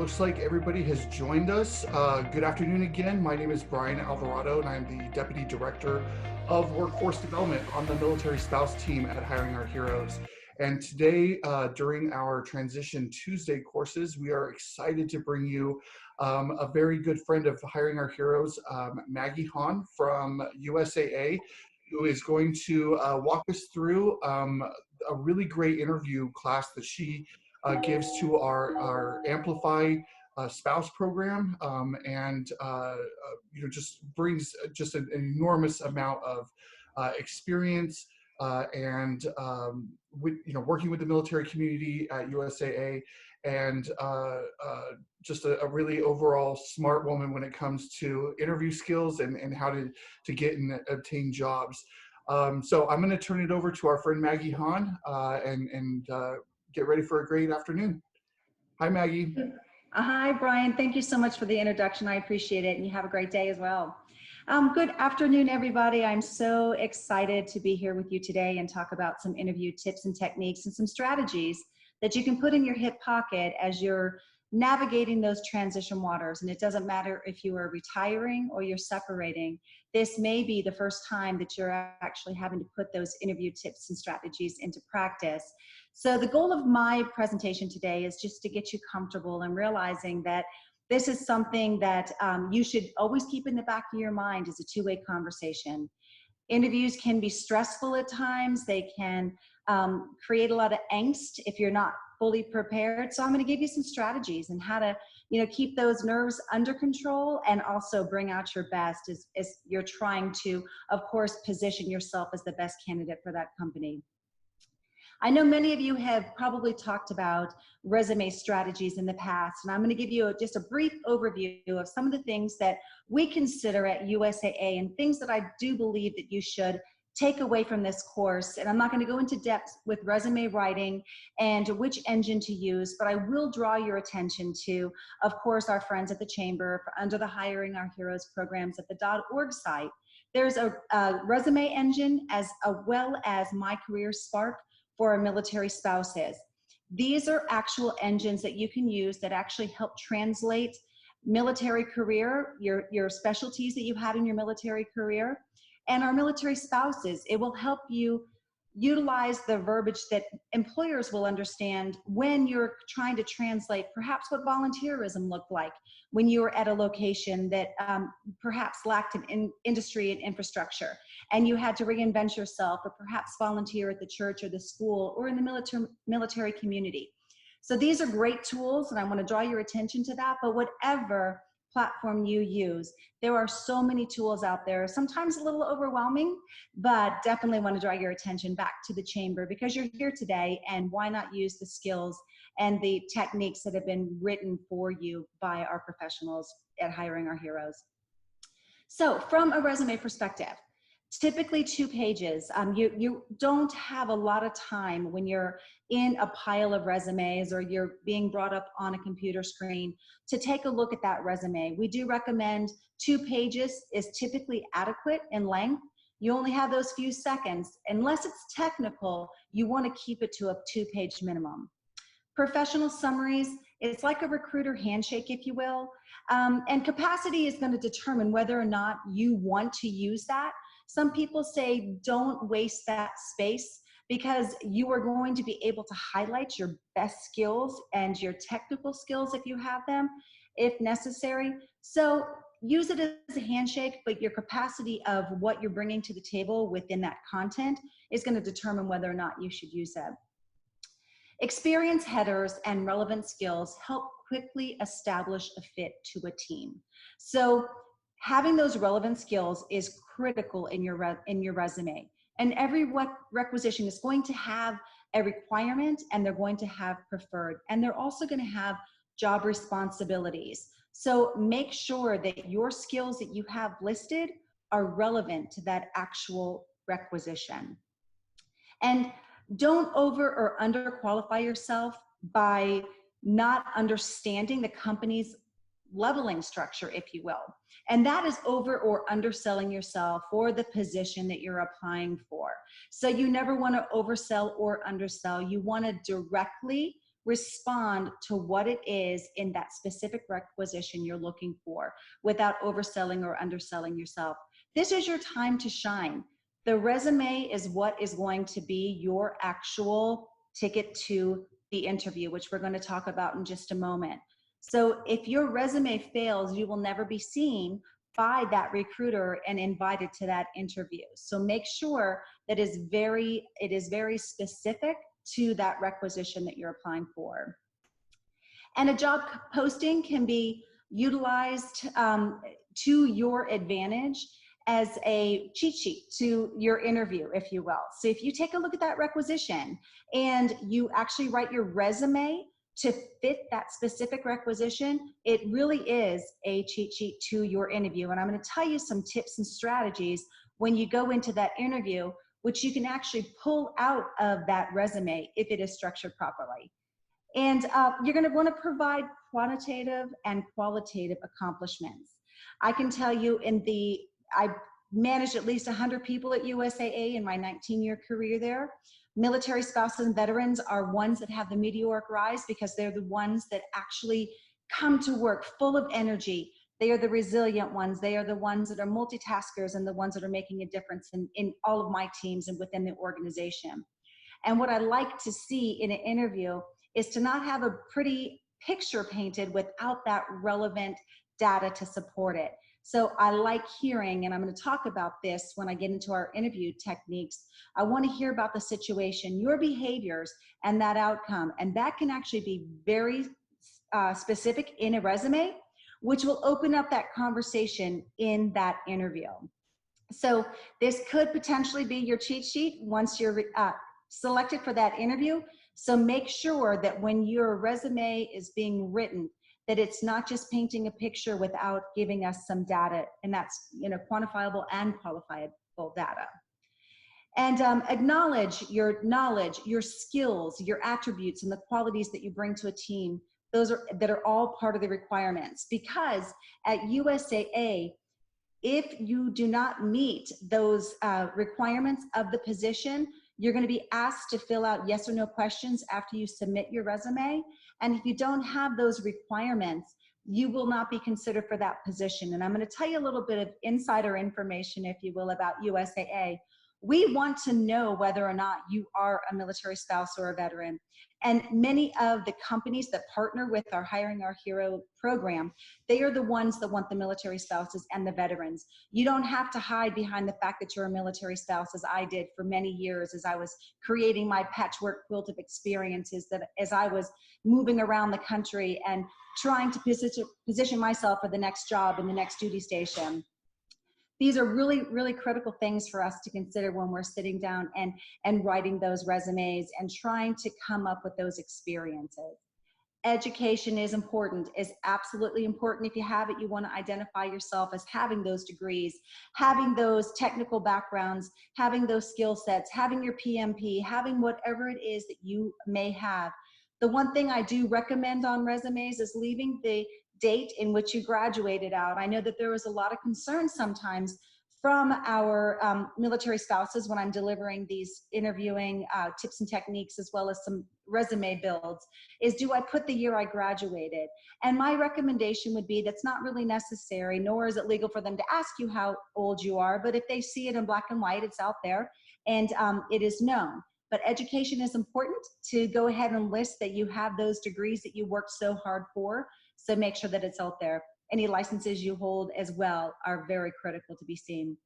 looks like everybody has joined us. Good afternoon again. My name is Brian Alvarado, and I'm the Deputy Director of Workforce Development on the Military Spouse team at Hiring Our Heroes. And today, during our Transition Tuesday courses, we are excited to bring you a very good friend of Hiring Our Heroes, Maggie Hahn from USAA, who is going to walk us through a really great interview class that she gives to our Amplify spouse program, and just brings just an enormous amount of experience and working with the military community at USAA, and just a really overall smart woman when it comes to interview skills and how to get and obtain jobs. So I'm going to turn it over to our friend Maggie Hahn, and get ready for a great afternoon. Hi, Maggie. Hi, Brian. Thank you so much for the introduction. I appreciate it, and you have a great day as well. Good afternoon, everybody. I'm so excited to be here with you today and talk about some interview tips and techniques and some strategies that you can put in your hip pocket as you're navigating those transition waters. And it doesn't matter if you are retiring or you're separating. This may be the first time that you're actually having to put those interview tips and strategies into practice. So the goal of my presentation today is just to get you comfortable and realizing that this is something that you should always keep in the back of your mind as a two-way conversation. Interviews can be stressful at times. They can create a lot of angst if you're not fully prepared. So I'm going to give you some strategies and how to, keep those nerves under control and also bring out your best as you're trying to, of course, position yourself as the best candidate for that company. I know many of you have probably talked about resume strategies in the past, and I'm going to give you just a brief overview of some of the things that we consider at USAA and things that I do believe that you should take away from this course. And I'm not going to go into depth with resume writing and which engine to use, but I will draw your attention to, of course, our friends at the Chamber under the Hiring Our Heroes programs at the .org site. There's a resume engine as well as My Career Spark for our military spouses. These are actual engines that you can use that actually help translate military career, your specialties that you had in your military career, and our military spouses. It will help you utilize the verbiage that employers will understand when you're trying to translate perhaps what volunteerism looked like when you were at a location that perhaps lacked an industry and infrastructure, and you had to reinvent yourself or perhaps volunteer at the church or the school or in the military community. So these are great tools, and I want to draw your attention to that. But whatever platform you use, there are so many tools out there, sometimes a little overwhelming, but definitely want to draw your attention back to the Chamber because you're here today, and why not use the skills and the techniques that have been written for you by our professionals at Hiring Our Heroes. So from a resume perspective, typically 2 pages. You don't have a lot of time when you're in a pile of resumes or you're being brought up on a computer screen to take a look at that resume. We do recommend 2 pages is typically adequate in length. You only have those few seconds. Unless it's technical, you want to keep it to a 2-page minimum. Professional summaries, it's like a recruiter handshake, if you will. And capacity is going to determine whether or not you want to use that. Some people say don't waste that space because you are going to be able to highlight your best skills and your technical skills if you have them, if necessary. So use it as a handshake, but your capacity of what you're bringing to the table within that content is going to determine whether or not you should use it. Experience headers and relevant skills help quickly establish a fit to a team. So having those relevant skills is critical in your resume. And every requisition is going to have a requirement, and they're going to have preferred, and they're also going to have job responsibilities. So make sure that your skills that you have listed are relevant to that actual requisition. And don't over or under qualify yourself by not understanding the company's leveling structure, if you will. And that is over or underselling yourself for the position that you're applying for. So you never want to oversell or undersell. You want to directly respond to what it is in that specific requisition you're looking for without overselling or underselling yourself. This is your time to shine. The resume is what is going to be your actual ticket to the interview, which we're going to talk about in just a moment. So if your resume fails, you will never be seen by that recruiter and invited to that interview. So make sure that it is very specific to that requisition that you're applying for. And a job posting can be utilized to your advantage as a cheat sheet to your interview, if you will. So if you take a look at that requisition and you actually write your resume to fit that specific requisition, it really is a cheat sheet to your interview. And I'm going to tell you some tips and strategies when you go into that interview, which you can actually pull out of that resume if it is structured properly. And you're going to want to provide quantitative and qualitative accomplishments. I can tell you I managed at least 100 people at USAA in my 19-year career there. Military spouses and veterans are ones that have the meteoric rise because they're the ones that actually come to work full of energy. They are the resilient ones. They are the ones that are multitaskers and the ones that are making a difference in all of my teams and within the organization. And what I like to see in an interview is to not have a pretty picture painted without that relevant data to support it. So I like hearing, and I'm going to talk about this when I get into our interview techniques. I want to hear about the situation, your behaviors, and that outcome. And that can actually be very specific in a resume, which will open up that conversation in that interview. So this could potentially be your cheat sheet once you're selected for that interview. So make sure that when your resume is being written, that it's not just painting a picture without giving us some data, and that's quantifiable and qualifiable data. And acknowledge your knowledge, your skills, your attributes, and the qualities that you bring to a team. That are all part of the requirements, because at USAA, if you do not meet those requirements of the position, you're going to be asked to fill out yes or no questions after you submit your resume. And if you don't have those requirements, you will not be considered for that position. And I'm going to tell you a little bit of insider information, if you will, about USAA. We want to know whether or not you are a military spouse or a veteran. And many of the companies that partner with our Hiring Our Hero program, they are the ones that want the military spouses and the veterans. You don't have to hide behind the fact that you're a military spouse, as I did for many years as I was creating my patchwork quilt of experiences, that as I was moving around the country and trying to position myself for the next job and the next duty station. These are really, really critical things for us to consider when we're sitting down and writing those resumes and trying to come up with those experiences. Education is important, is absolutely important. If you have it, you want to identify yourself as having those degrees, having those technical backgrounds, having those skill sets, having your PMP, having whatever it is that you may have. The one thing I do recommend on resumes is leaving the date in which you graduated out. I know that there was a lot of concern sometimes from our military spouses when I'm delivering these interviewing tips and techniques, as well as some resume builds, is do I put the year I graduated? And my recommendation would be that's not really necessary, nor is it legal for them to ask you how old you are, but if they see it in black and white, it's out there and it is known. But education is important to go ahead and list that you have those degrees that you worked so hard for. So make sure that it's out there. Any licenses you hold as well are very critical to be seen.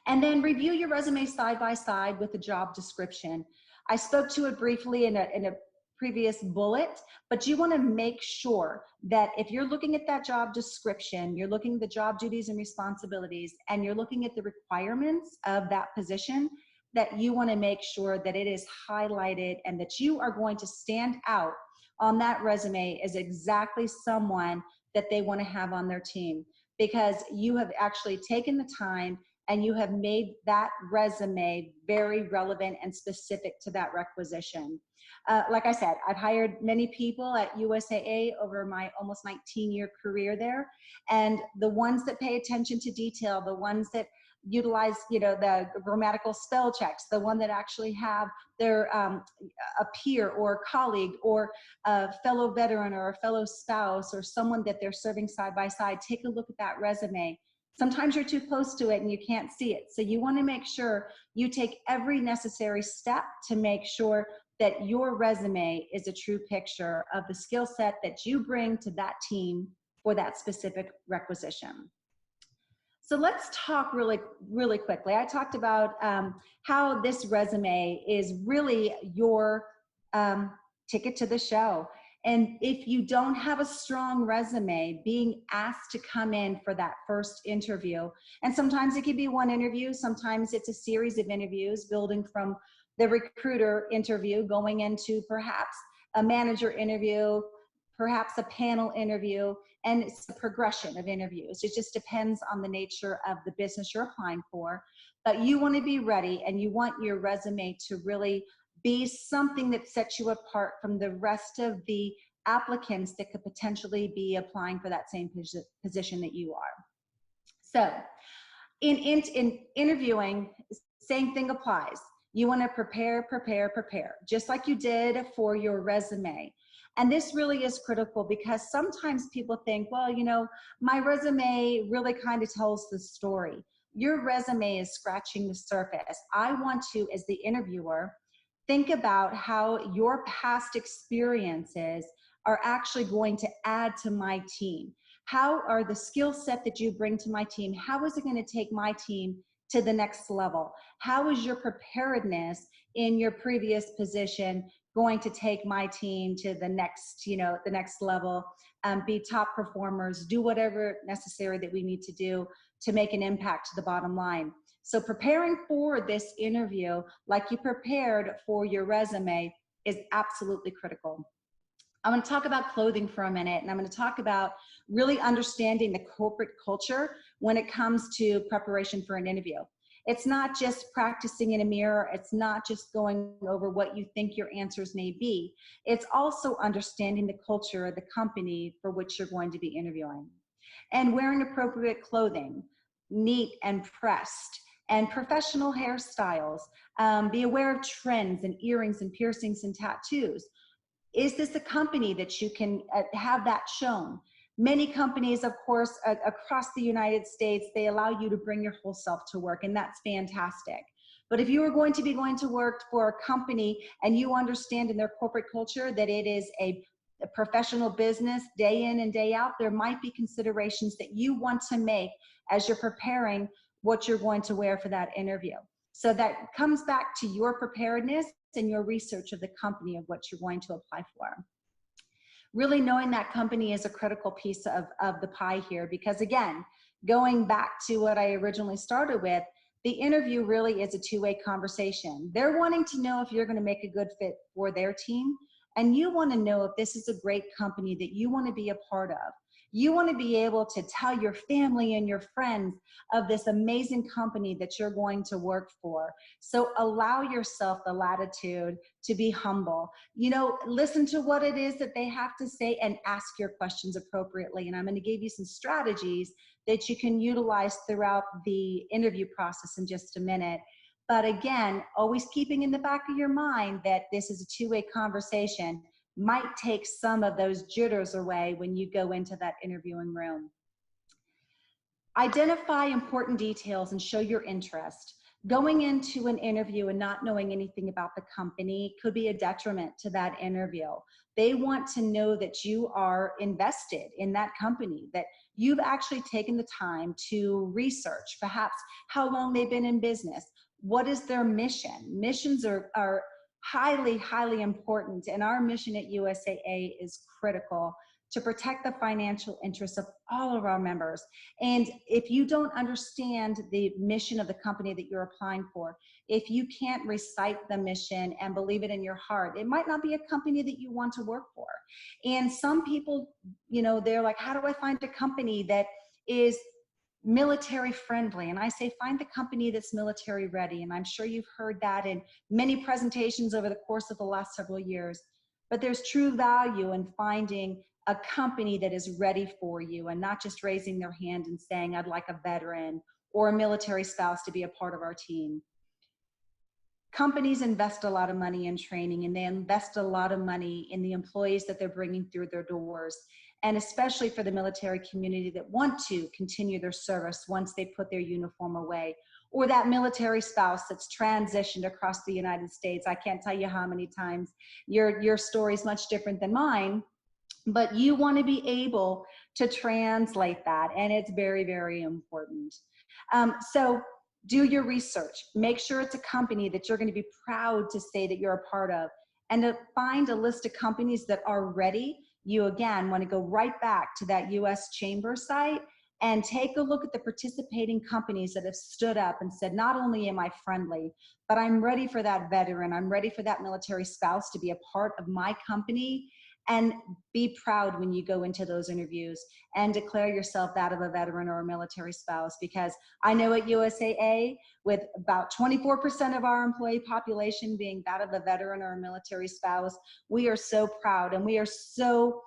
And then review your resume side by side with the job description. I spoke to it briefly in a previous bullet, but you want to make sure that if you're looking at that job description, you're looking at the job duties and responsibilities, and you're looking at the requirements of that position, that you want to make sure that it is highlighted and that you are going to stand out on that resume as exactly someone that they want to have on their team, because you have actually taken the time and you have made that resume very relevant and specific to that requisition. Like I said, I've hired many people at USAA over my almost 19-year career there, and the ones that pay attention to detail, the ones that utilize, the grammatical spell checks, the one that actually have their a peer or a colleague or a fellow veteran or a fellow spouse or someone that they're serving side by side. Take a look at that resume. Sometimes you're too close to it and you can't see it. So you want to make sure you take every necessary step to make sure that your resume is a true picture of the skill set that you bring to that team for that specific requisition. So let's talk really, really quickly. I talked about how this resume is really your ticket to the show. And if you don't have a strong resume, being asked to come in for that first interview, and sometimes it could be one interview, sometimes it's a series of interviews, building from the recruiter interview, going into perhaps a manager interview, perhaps a panel interview, and it's a progression of interviews. It just depends on the nature of the business you're applying for. But you want to be ready, and you want your resume to really be something that sets you apart from the rest of the applicants that could potentially be applying for that same position that you are. So in interviewing, same thing applies. You want to prepare, just like you did for your resume. And this really is critical because sometimes people think, well, my resume really kind of tells the story. Your resume is scratching the surface. I want to, as the interviewer, think about how your past experiences are actually going to add to my team. How are the skill set that you bring to my team, how is it going to take my team to the next level? How is your preparedness in your previous position going to take my team to the next, the next level, be top performers, do whatever necessary that we need to do to make an impact to the bottom line. So preparing for this interview like you prepared for your resume is absolutely critical. I'm going to talk about clothing for a minute, and I'm going to talk about really understanding the corporate culture when it comes to preparation for an interview. It's not just practicing in a mirror. It's not just going over what you think your answers may be. It's also understanding the culture of the company for which you're going to be interviewing. And wearing appropriate clothing, neat and pressed, and professional hairstyles. Be aware of trends and earrings and piercings and tattoos. Is this a company that you can have that shown? Many companies, of course, across the United States, they allow you to bring your whole self to work, and that's fantastic. But if you are going to be going to work for a company and you understand in their corporate culture that it is a professional business day in and day out, there might be considerations that you want to make as you're preparing what you're going to wear for that interview. So that comes back to your preparedness and your research of the company of what you're going to apply for. Really knowing that company is a critical piece of the pie here, because again, going back to what I originally started with, the interview really is a two-way conversation. They're wanting to know if you're going to make a good fit for their team, and you want to know if this is a great company that you want to be a part of. You want to be able to tell your family and your friends of this amazing company that you're going to work for. So allow yourself the latitude to be humble. Listen to what it is that they have to say and ask your questions appropriately. And I'm going to give you some strategies that you can utilize throughout the interview process in just a minute. But again, always keeping in the back of your mind that this is a two-way conversation might take some of those jitters away when you go into that interviewing room. Identify important details and show your interest. Going into an interview and not knowing anything about the company could be a detriment to that interview. They want to know that you are invested in that company, that you've actually taken the time to research perhaps how long they've been in business. What is their mission? Missions are highly, highly important. And our mission at USAA is critical to protect the financial interests of all of our members. And if you don't understand the mission of the company that you're applying for, if you can't recite the mission and believe it in your heart, it might not be a company that you want to work for. And some people, they're like, how do I find a company that is military friendly? And I say, find the company that's military ready. And I'm sure you've heard that in many presentations over the course of the last several years. But there's true value in finding a company that is ready for you and not just raising their hand and saying, I'd like a veteran or a military spouse to be a part of our team. Companies invest a lot of money in training, and they invest a lot of money in the employees that they're bringing through their doors. And especially for the military community that want to continue their service once they put their uniform away, or that military spouse that's transitioned across the United States. I can't tell you how many times your story is much different than mine, but you want to be able to translate that, and it's very, very important. So do your research. Make sure it's a company that you're going to be proud to say that you're a part of, and to find a list of companies that are ready. You again want to go right back to that US Chamber site and take a look at the participating companies that have stood up and said, not only am I friendly, but I'm ready for that veteran, I'm ready for that military spouse to be a part of my company. And be proud when you go into those interviews and declare yourself that of a veteran or a military spouse, because I know at USAA, with about 24% of our employee population being that of a veteran or a military spouse, we are so proud, and we are so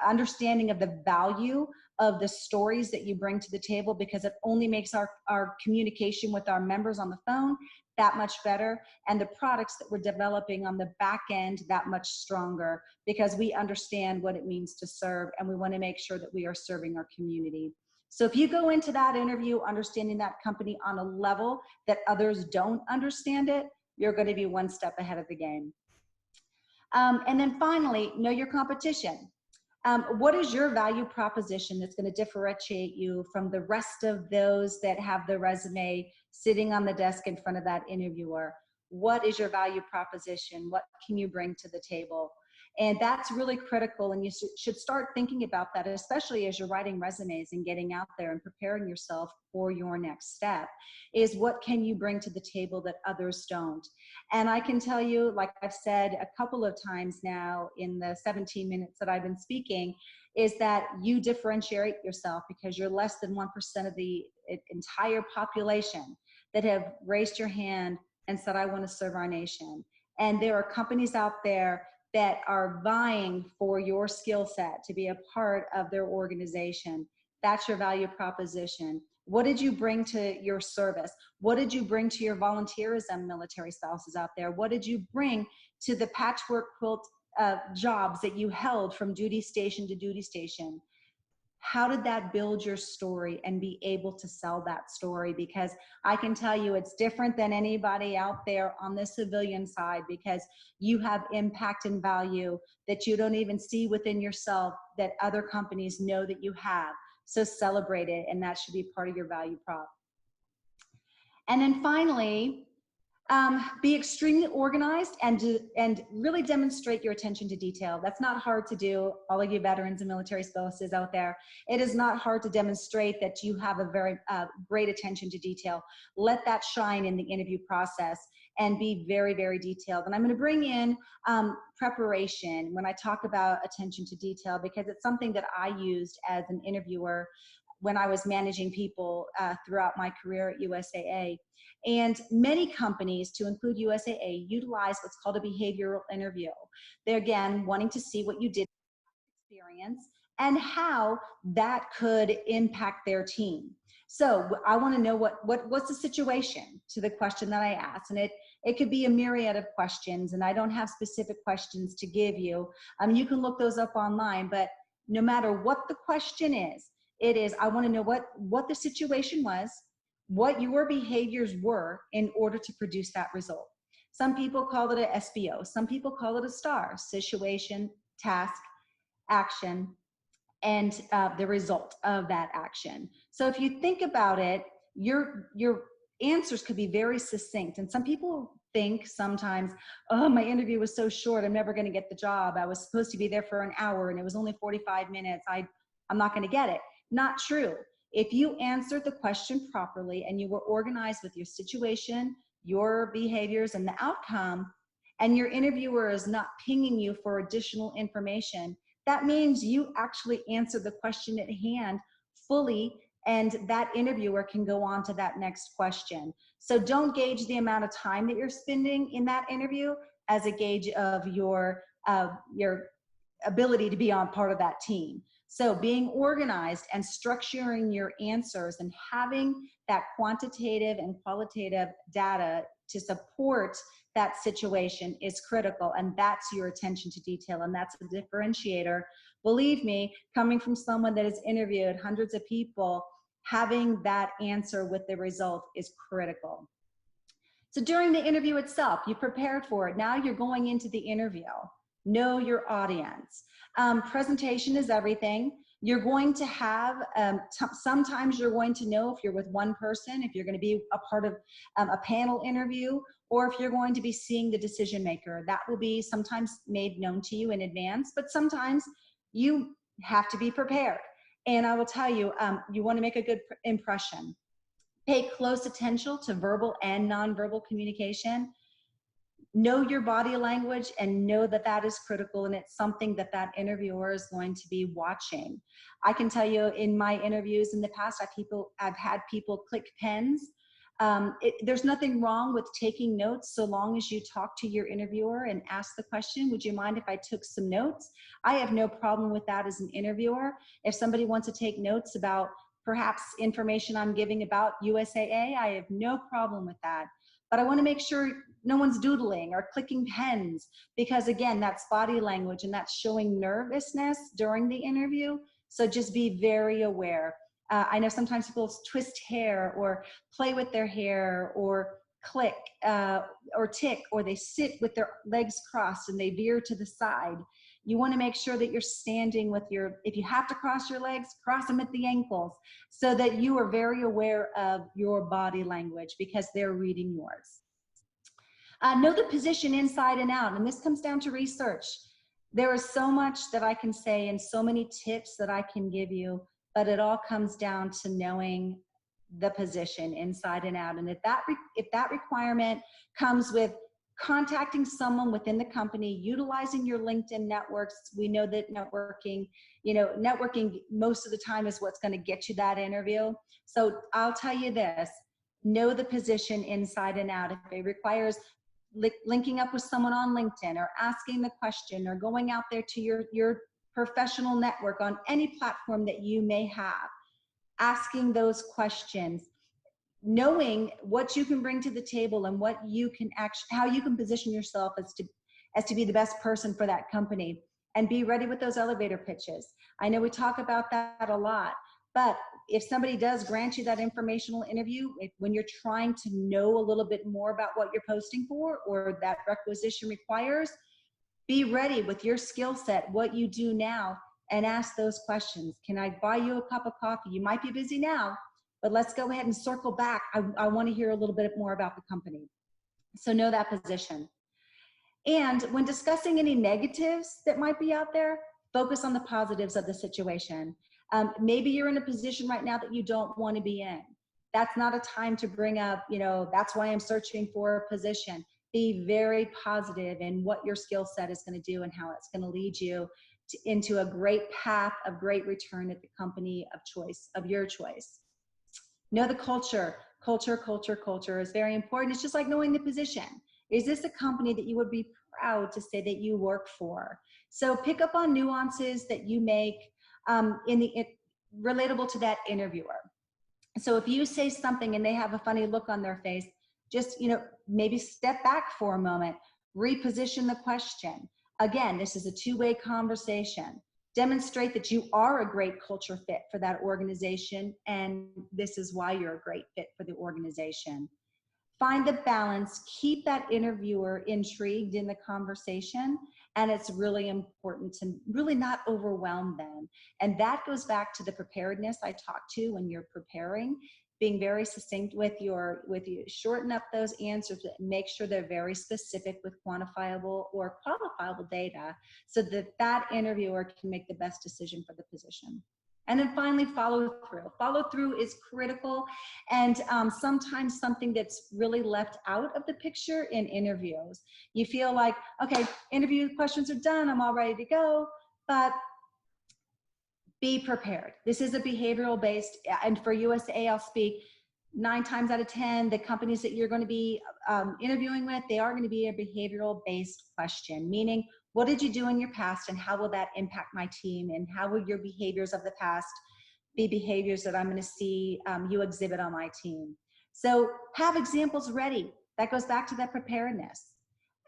understanding of the value of the stories that you bring to the table, because it only makes our communication with our members on the phone that much better, and the products that we're developing on the back end that much stronger, because we understand what it means to serve, and we want to make sure that we are serving our community. So if you go into that interview understanding that company on a level that others don't understand it, you're going to be one step ahead of the game. And then finally, know your competition. What is your value proposition that's going to differentiate you from the rest of those that have the resume sitting on the desk in front of that interviewer? What is your value proposition? What can you bring to the table? And that's really critical, and you should start thinking about that, especially as you're writing resumes and getting out there and preparing yourself for your next step, is what can you bring to the table that others don't? And I can tell you, like I've said a couple of times now in the 17 minutes that I've been speaking, is that you differentiate yourself because you're less than 1% of the entire population that have raised your hand and said, I want to serve our nation. And there are companies out there that are vying for your skill set to be a part of their organization. That's your value proposition. What did you bring to your service? What did you bring to your volunteerism military spouses out there? What did you bring to the patchwork quilt jobs that you held from duty station to duty station? How did that build your story and be able to sell that story? Because I can tell you it's different than anybody out there on the civilian side, because you have impact and value that you don't even see within yourself that other companies know that you have. So celebrate it, and that should be part of your value prop. And then finally, be extremely organized and really demonstrate your attention to detail. That's not hard to do. All of you veterans and military spouses out there, it is not hard to demonstrate that you have a very great attention to detail. Let that shine in the interview process and be very, very detailed. And I'm going to bring in preparation when I talk about attention to detail, because it's something that I used as an interviewer when I was managing people throughout my career at USAA. And many companies, to include USAA, utilize what's called a behavioral interview. They're again wanting to see what you did experience and how that could impact their team. So I want to know what's the situation to the question that I asked. And it could be a myriad of questions, and I don't have specific questions to give you. You can look those up online, but no matter what the question is, it is, I want to know what the situation was, what your behaviors were in order to produce that result. Some people call it a SBO. Some people call it a STAR: situation, task, action, and the result of that action. So if you think about it, your answers could be very succinct. And some people think sometimes, oh, my interview was so short, I'm never going to get the job. I was supposed to be there for an hour and it was only 45 minutes. I'm not going to get it. Not true. If you answered the question properly and you were organized with your situation, your behaviors, and the outcome, and your interviewer is not pinging you for additional information, that means you actually answered the question at hand fully, and that interviewer can go on to that next question. So don't gauge the amount of time that you're spending in that interview as a gauge of your ability to be on part of that team. So being organized and structuring your answers and having that quantitative and qualitative data to support that situation is critical. And that's your attention to detail. And that's a differentiator. Believe me, coming from someone that has interviewed hundreds of people, having that answer with the result is critical. So during the interview itself, you prepared for it. Now you're going into the interview. Know your audience. Presentation is everything. You're going to have, sometimes you're going to know if you're with one person, if you're going to be a part of a panel interview, or if you're going to be seeing the decision maker. That will be sometimes made known to you in advance, but sometimes you have to be prepared. And I will tell you, you want to make a good impression. Pay close attention to verbal and nonverbal communication. Know your body language and know that that is critical, and it's something that that interviewer is going to be watching. I can tell you in my interviews in the past, I've had people click pens. There's nothing wrong with taking notes so long as you talk to your interviewer and ask the question, would you mind if I took some notes? I have no problem with that as an interviewer. If somebody wants to take notes about perhaps information I'm giving about USAA, I have no problem with that. But I want to make sure no one's doodling or clicking pens, because again, that's body language and that's showing nervousness during the interview. So just be very aware. I know sometimes people twist hair or play with their hair or click or tick, or they sit with their legs crossed and they veer to the side. You want to make sure that you're standing with if you have to cross your legs, cross them at the ankles, so that you are very aware of your body language because they're reading yours. Know the position inside and out, and this comes down to research. There is so much that I can say and so many tips that I can give you, but it all comes down to knowing the position inside and out. And if that requirement comes with contacting someone within the company, utilizing your LinkedIn networks. We know that networking most of the time is what's going to get you that interview. So I'll tell you this, know the position inside and out. If it requires linking up with someone on LinkedIn or asking the question or going out there to your professional network on any platform that you may have, asking those questions, knowing what you can bring to the table and what you can how you can position yourself as to be the best person for that company, and be ready with those elevator pitches. I know we talk about that a lot, but if somebody does grant you that informational interview, when you're trying to know a little bit more about what you're posting for or that requisition requires, be ready with your skill set, what you do now, and ask those questions. Can I buy you a cup of coffee? You might be busy now, but let's go ahead and circle back. I want to hear a little bit more about the company. So know that position. And when discussing any negatives that might be out there, focus on the positives of the situation. Maybe you're in a position right now that you don't want to be in. That's not a time to bring up, that's why I'm searching for a position. Be very positive in what your skill set is going to do and how it's going to lead you into a great path of great return at the company of choice, of your choice. Know the culture. Culture is very important. It's just like knowing the position. Is this a company that you would be proud to say that you work for? So pick up on nuances that you make relatable to that interviewer. So if you say something and they have a funny look on their face, just, maybe step back for a moment, reposition the question. Again, this is a two-way conversation. Demonstrate that you are a great culture fit for that organization, and this is why you're a great fit for the organization. Find the balance, keep that interviewer intrigued in the conversation, and it's really important to really not overwhelm them. And that goes back to the preparedness I talked to when you're preparing, being very succinct with you, shorten up those answers, make sure they're very specific with quantifiable or qualifiable data so that that interviewer can make the best decision for the position. And then finally, follow through. Follow through is critical, and sometimes something that's really left out of the picture in interviews. You feel like, okay, interview questions are done, I'm all ready to go, but be prepared. This is a behavioral based, and for USAA, I'll speak 9 times out of 10, the companies that you're going to be interviewing with, they are going to be a behavioral based question, meaning What did you do in your past, and how will that impact my team? And how will your behaviors of the past be behaviors that I'm going to see you exhibit on my team? So have examples ready. That goes back to that preparedness.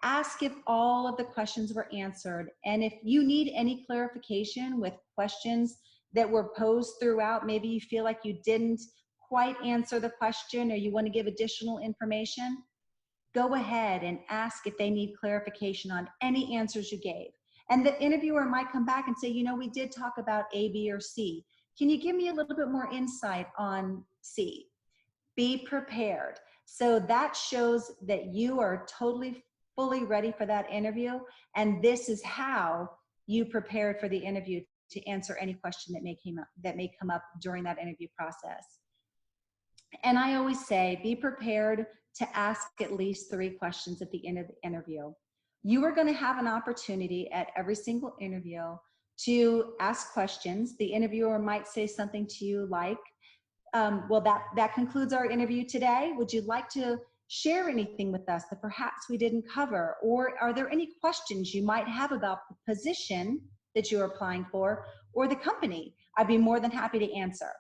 Ask if all of the questions were answered. And if you need any clarification with questions that were posed throughout, maybe you feel like you didn't quite answer the question or you want to give additional information, go ahead and ask if they need clarification on any answers you gave. And the interviewer might come back and say, you know, we did talk about A, B, or C. Can you give me a little bit more insight on C? Be prepared. So that shows that you are totally, fully ready for that interview. And this is how you prepared for the interview to answer any question that may come up during that interview process. And I always say, be prepared to ask at least 3 questions at the end of the interview. You are going to have an opportunity at every single interview to ask questions. The interviewer might say something to you like, well, that concludes our interview today. Would you like to share anything with us that perhaps we didn't cover? Or are there any questions you might have about the position that you're applying for or the company? I'd be more than happy to answer.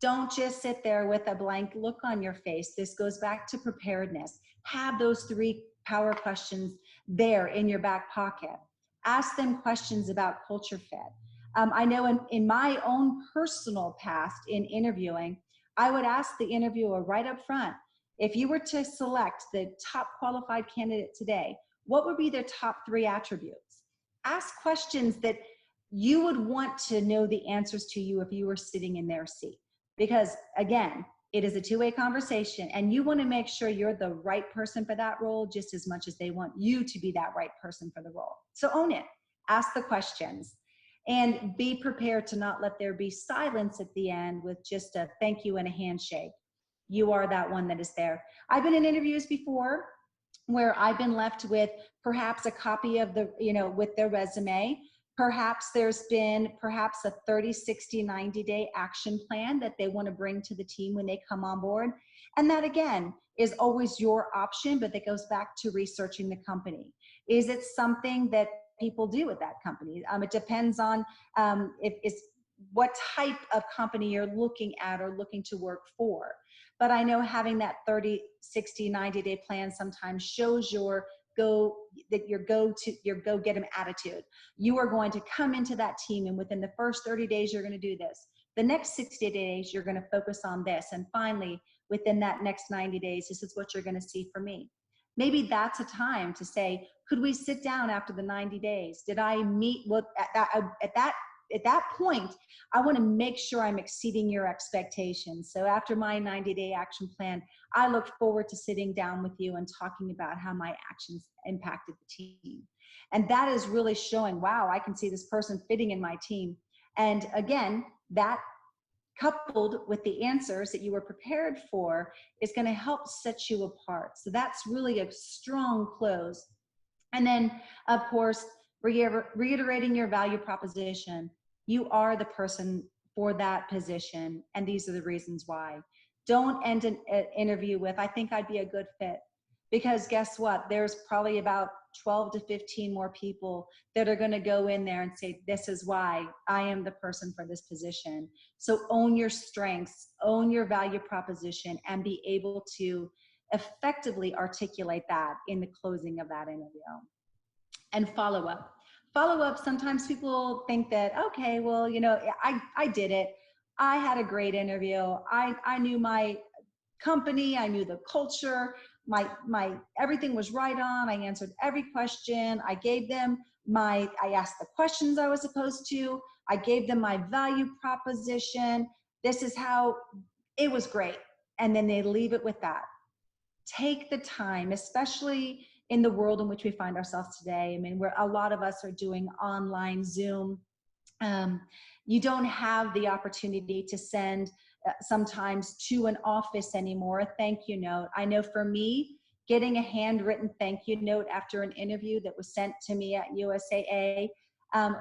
Don't just sit there with a blank look on your face. This goes back to preparedness. Have those 3 power questions there in your back pocket. Ask them questions about culture fit. I know in my own personal past in interviewing, I would ask the interviewer right up front, if you were to select the top qualified candidate today, what would be their top 3 attributes? Ask questions that you would want to know the answers to you if you were sitting in their seat. Because again, it is a 2-way conversation, and you want to make sure you're the right person for that role just as much as they want you to be that right person for the role. So own it. Ask the questions. And be prepared to not let there be silence at the end with just a thank you and a handshake. You are that one that is there. I've been in interviews before where I've been left with perhaps a copy of the, with their resume. Perhaps there's been perhaps a 30, 60, 90-day action plan that they want to bring to the team when they come on board. And that, again, is always your option, but that goes back to researching the company. Is it something that people do at that company? It depends on if it's what type of company you're looking at or looking to work for. But I know having that 30, 60, 90-day plan sometimes shows your go get 'em attitude. You are going to come into that team, and within the first 30 days, you're going to do this. The next 60 days, you're going to focus on this. And finally, within that next 90 days, this is what you're going to see from me. Maybe that's a time to say, could we sit down after the 90 days? Did I meet what at that point, I want to make sure I'm exceeding your expectations. So after my 90-day action plan, I look forward to sitting down with you and talking about how my actions impacted the team. And that is really showing, wow, I can see this person fitting in my team. And again, that coupled with the answers that you were prepared for is going to help set you apart. So that's really a strong close. And then, of course, reiterating your value proposition. You are the person for that position, and these are the reasons why. Don't end an interview with, I think I'd be a good fit. Because guess what? There's probably about 12 to 15 more people that are going to go in there and say, this is why I am the person for this position. So own your strengths, own your value proposition, and be able to effectively articulate that in the closing of that interview. And follow up. Follow up, sometimes people think that, okay, well, I did it. I had a great interview. I knew my company, I knew the culture, my everything was right on. I answered every question. I asked the questions I was supposed to. I gave them my value proposition. This is how it was great. And then they leave it with that. Take the time, especially in the world in which we find ourselves today. I mean, where a lot of us are doing online Zoom. You don't have the opportunity to send sometimes to an office anymore a thank you note. I know for me, getting a handwritten thank you note after an interview that was sent to me at USAA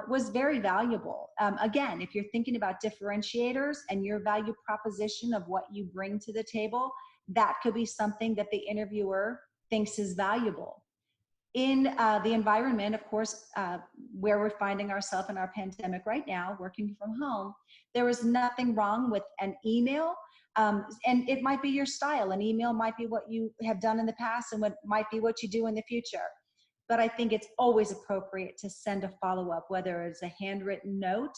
was very valuable. Again, if you're thinking about differentiators and your value proposition of what you bring to the table, that could be something that the interviewer thinks is valuable. in the environment, of course, where we're finding ourselves in our pandemic right now, working from home, there is nothing wrong with an email. And it might be your style. An email might be what you have done in the past and what might be what you do in the future. But I think it's always appropriate to send a follow-up, whether it's a handwritten note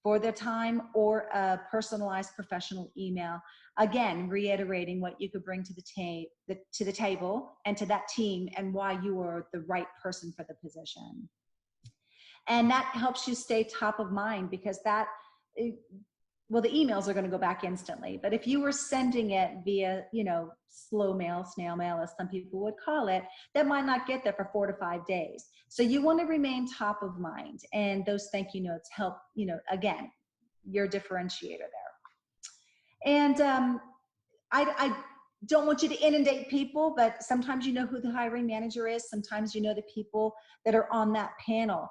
for the time or a personalized professional email. Again, reiterating what you could bring to the table and to that team and why you are the right person for the position. And that helps you stay top of mind, because well, the emails are going to go back instantly, but if you were sending it via, slow mail, snail mail, as some people would call it, that might not get there for 4 to 5 days. So you want to remain top of mind, and those thank you notes help, again, your differentiator there. And I don't want you to inundate people, but sometimes you know who the hiring manager is. Sometimes you know the people that are on that panel.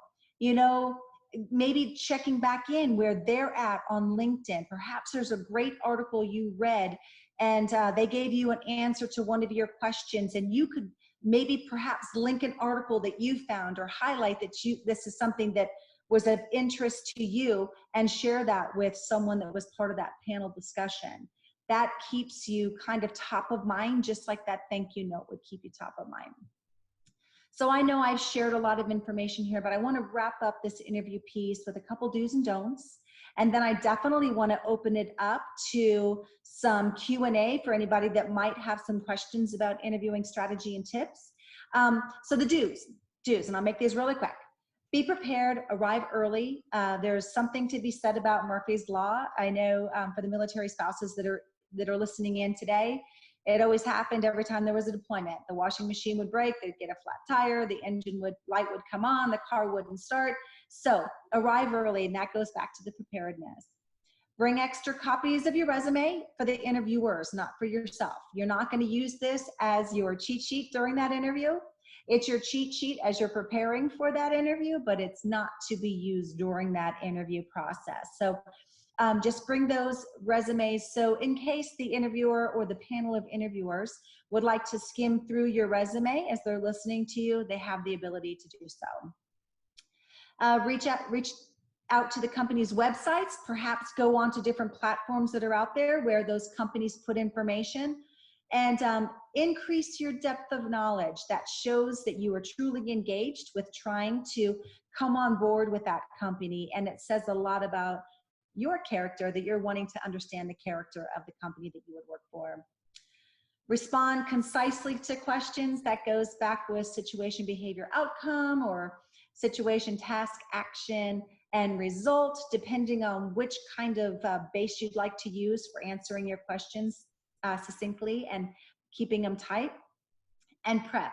Maybe checking back in where they're at on LinkedIn. Perhaps there's a great article you read and they gave you an answer to one of your questions, and you could maybe perhaps link an article that you found or highlight that this is something that was of interest to you, and share that with someone that was part of that panel discussion. That keeps you kind of top of mind, just like that thank you note would keep you top of mind. So I know I've shared a lot of information here, but I want to wrap up this interview piece with a couple do's and don'ts. And then I definitely want to open it up to some Q&A for anybody that might have some questions about interviewing strategy and tips. So the do's, and I'll make these really quick. Be prepared, arrive early. There's something to be said about Murphy's Law. I know for the military spouses that are listening in today, it always happened every time there was a deployment. The washing machine would break, they'd get a flat tire, the light would come on, the car wouldn't start. So arrive early, and that goes back to the preparedness. Bring extra copies of your resume for the interviewers, not for yourself. You're not going to use this as your cheat sheet during that interview. It's your cheat sheet as you're preparing for that interview, but it's not to be used during that interview process. So just bring those resumes. So in case the interviewer or the panel of interviewers would like to skim through your resume as they're listening to you, they have the ability to do so. Reach out to the company's websites, perhaps go on to different platforms that are out there where those companies put information, and increase your depth of knowledge. That shows that you are truly engaged with trying to come on board with that company, and it says a lot about your character, that you're wanting to understand the character of the company that you would work for. Respond concisely to questions. That goes back with situation, behavior, outcome, or situation, task, action, and result, depending on which kind of base you'd like to use for answering your questions succinctly and keeping them tight. And prep.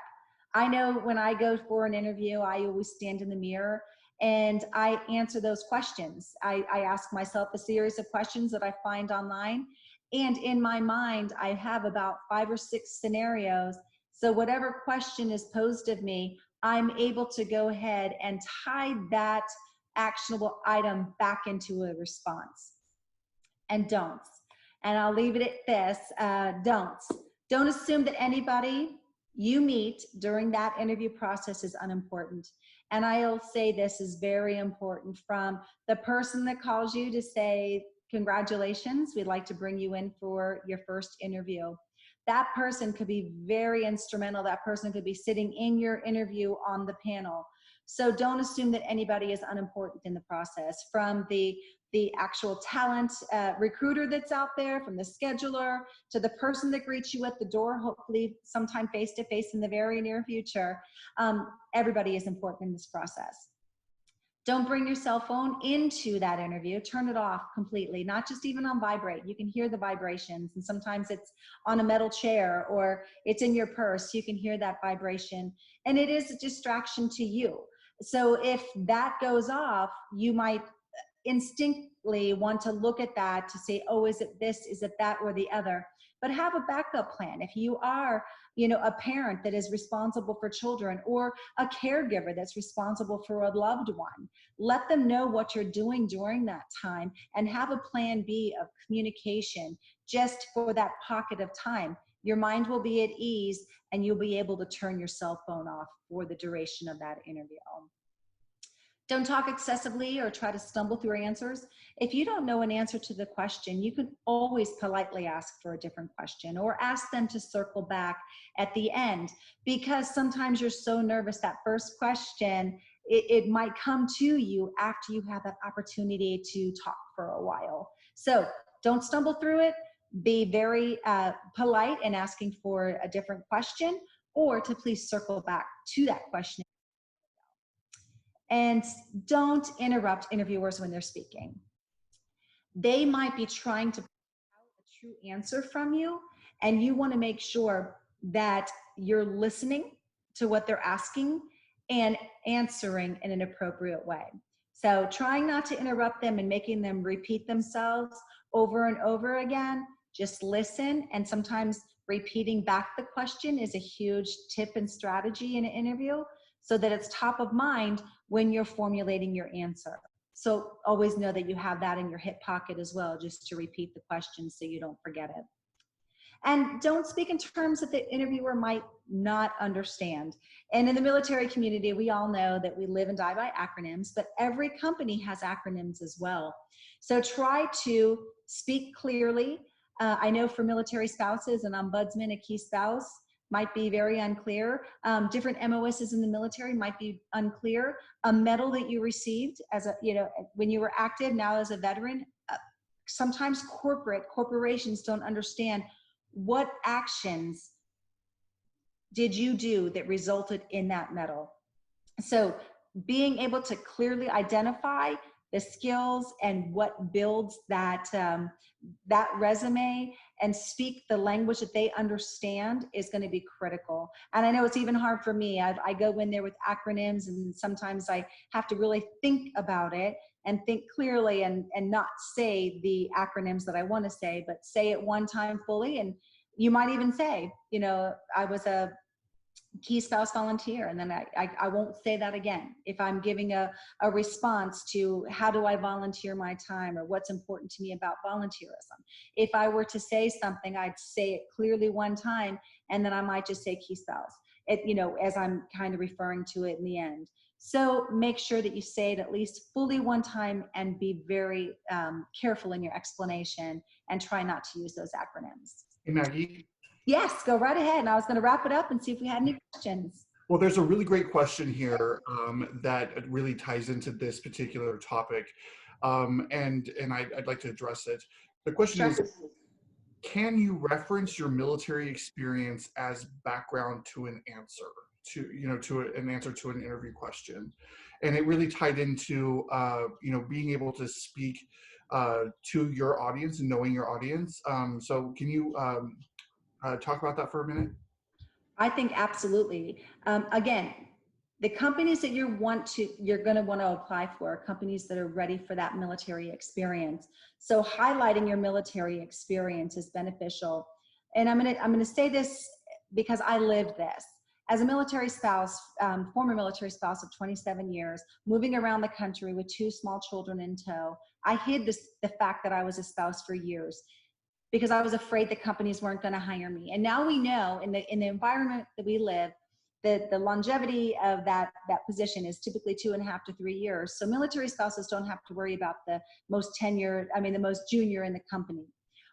I know when I go for an interview, I always stand in the mirror and I answer those questions. I ask myself a series of questions that I find online. And in my mind, I have about 5 or 6 scenarios. So whatever question is posed of me, I'm able to go ahead and tie that actionable item back into a response. And don'ts. And I'll leave it at this, don'ts. Don't assume that anybody you meet during that interview process is unimportant. And I'll say this is very important, from the person that calls you to say, congratulations, we'd like to bring you in for your first interview. That person could be very instrumental. That person could be sitting in your interview on the panel. So don't assume that anybody is unimportant in the process, from the actual talent recruiter that's out there, from the scheduler to the person that greets you at the door, hopefully sometime face-to-face in the very near future. Everybody is important in this process. Don't bring your cell phone into that interview. Turn it off completely, not just even on vibrate. You can hear the vibrations, and sometimes it's on a metal chair or it's in your purse. You can hear that vibration, and it is a distraction to you. So if that goes off, you might instinctively want to look at that to say, oh, is it this, is it that, or the other? But have a backup plan. If you are, a parent that is responsible for children, or a caregiver that's responsible for a loved one, let them know what you're doing during that time and have a plan B of communication just for that pocket of time. Your mind will be at ease, and you'll be able to turn your cell phone off for the duration of that interview. Don't talk excessively or try to stumble through answers. If you don't know an answer to the question, you can always politely ask for a different question or ask them to circle back at the end, because sometimes you're so nervous that first question, it might come to you after you have that opportunity to talk for a while. So don't stumble through it. Be very polite in asking for a different question, or to please circle back to that question. And don't interrupt interviewers when they're speaking. They might be trying to pull out a true answer from you, and you want to make sure that you're listening to what they're asking and answering in an appropriate way. So trying not to interrupt them and making them repeat themselves over and over again. Just listen, and sometimes repeating back the question is a huge tip and strategy in an interview, so that it's top of mind when you're formulating your answer. So always know that you have that in your hip pocket as well, just to repeat the question so you don't forget it. And don't speak in terms that the interviewer might not understand. And in the military community, we all know that we live and die by acronyms, but every company has acronyms as well. So try to speak clearly. I know for military spouses, an ombudsman, a key spouse, might be very unclear. Different MOSs in the military might be unclear. A medal that you received as a, when you were active, now as a veteran, sometimes corporations don't understand what actions did you do that resulted in that medal. So being able to clearly identify the skills and what builds that, that resume, and speak the language that they understand is going to be critical. And I know it's even hard for me. I go in there with acronyms, and sometimes I have to really think about it and think clearly, and not say the acronyms that I want to say, but say it one time fully. And you might even say, I was a key spouse volunteer, and then I won't say that again. If I'm giving a response to how do I volunteer my time, or what's important to me about volunteerism, if I were to say something, I'd say it clearly one time, and then I might just say key spouse, as I'm kind of referring to it in the end. So make sure that you say it at least fully one time, and be very careful in your explanation, and try not to use those acronyms. Hey, Maggie. Yes, go right ahead. And I was going to wrap it up and see if we had any questions. Well, there's a really great question here that really ties into this particular topic, and I'd like to address it. The question is, can you reference your military experience as background to an answer, an answer to an interview question? And it really tied into being able to speak to your audience and knowing your audience. So can you talk about that for a minute? I think absolutely. Again, the companies that you're going to want to apply for are companies that are ready for that military experience. So highlighting your military experience is beneficial. And I'm going to say this because I lived this. As a military spouse, former military spouse of 27 years, moving around the country with 2 small children in tow, I hid the fact that I was a spouse for years, because I was afraid that companies weren't going to hire me. And now we know in the environment that we live, that the longevity of that position is typically 2.5 to 3 years. So military spouses don't have to worry about the most junior in the company.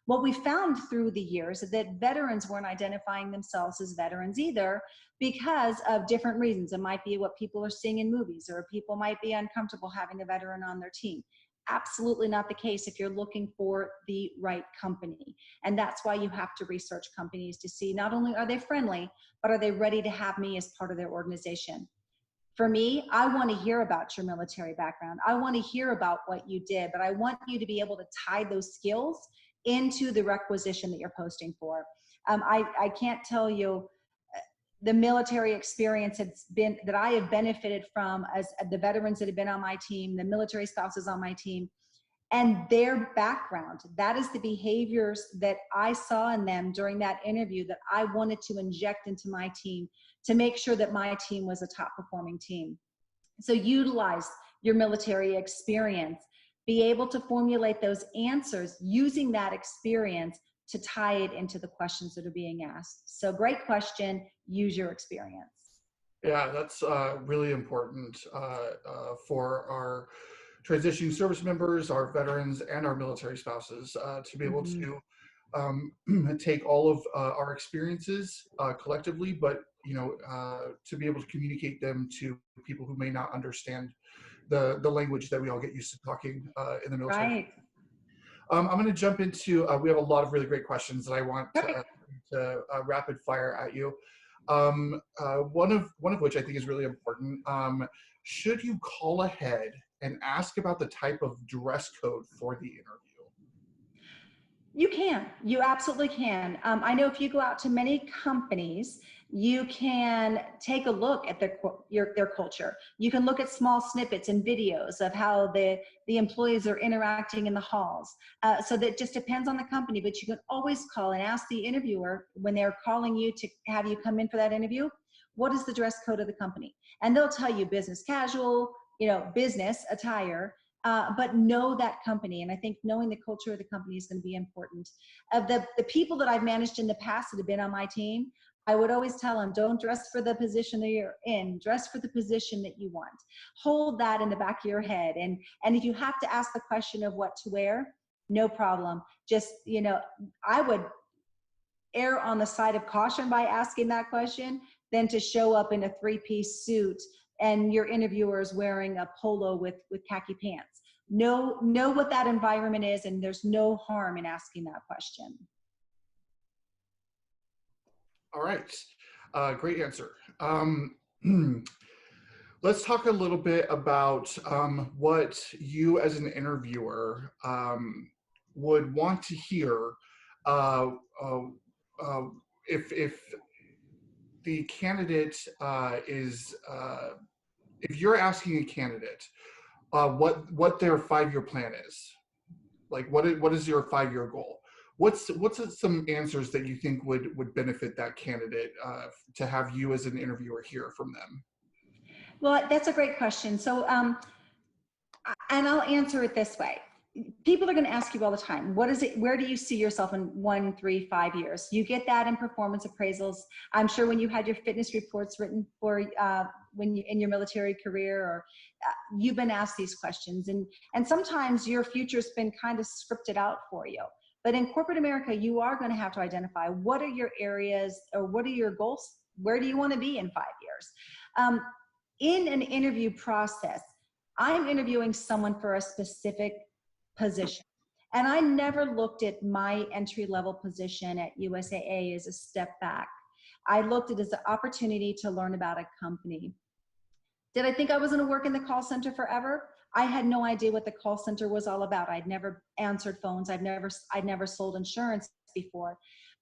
What we found through the years is that veterans weren't identifying themselves as veterans either, because of different reasons. It might be what people are seeing in movies, or people might be uncomfortable having a veteran on their team. Absolutely not the case if you're looking for the right company. And that's why you have to research companies to see not only are they friendly, but are they ready to have me as part of their organization. For me, I want to hear about your military background. I want to hear about what you did, but I want you to be able to tie those skills into the requisition that you're posting for. I can't tell you the military experience that I have benefited from, as the veterans that have been on my team, the military spouses on my team, and their background. That is the behaviors that I saw in them during that interview that I wanted to inject into my team to make sure that my team was a top performing team. So utilize your military experience. Be able to formulate those answers using that experience, to tie it into the questions that are being asked. So great question, use your experience. Yeah, that's really important for our transitioning service members, our veterans, and our military spouses to be able Mhm. to take all of our experiences collectively, but to be able to communicate them to people who may not understand the language that we all get used to talking in the military. Right. I'm going to jump into. We have a lot of really great questions that I want Perfect. to rapid fire at you. One of which I think is really important. Should you call ahead and ask about the type of dress code for the interview? You can. You absolutely can. I know if you go out to many companies, you can take a look at their culture. You can look at small snippets and videos of how the employees are interacting in the halls. So that just depends on the company, but you can always call and ask the interviewer when they're calling you to have you come in for that interview, what is the dress code of the company? And they'll tell you business casual, business attire, but know that company. And I think knowing the culture of the company is going to be important. Of the people that I've managed in the past that have been on my team, I would always tell them, don't dress for the position that you're in, dress for the position that you want. Hold that in the back of your head. And if you have to ask the question of what to wear, no problem. Just, I would err on the side of caution by asking that question than to show up in a three-piece suit and your interviewer is wearing a polo with khaki pants. Know what that environment is, and there's no harm in asking that question. All right, great answer. Let's talk a little bit about what you as an interviewer would want to hear if the candidate if you're asking a candidate what their 5-year plan is, like what is your 5-year goal? What's some answers that you think would benefit that candidate to have you as an interviewer hear from them? Well, that's a great question. So, and I'll answer it this way. People are going to ask you all the time, what is it, where do you see yourself in 1, 3, 5 years? You get that in performance appraisals. I'm sure when you had your fitness reports written for when you in your military career, or you've been asked these questions, and sometimes your future's been kind of scripted out for you. But in corporate America, you are going to have to identify what are your areas or what are your goals? Where do you want to be in 5 years? In an interview process, I'm interviewing someone for a specific position. And I never looked at my entry-level position at USAA as a step back. I looked at it as an opportunity to learn about a company. Did I think I was going to work in the call center forever? I had no idea what the call center was all about. I'd never answered phones. I'd never sold insurance before.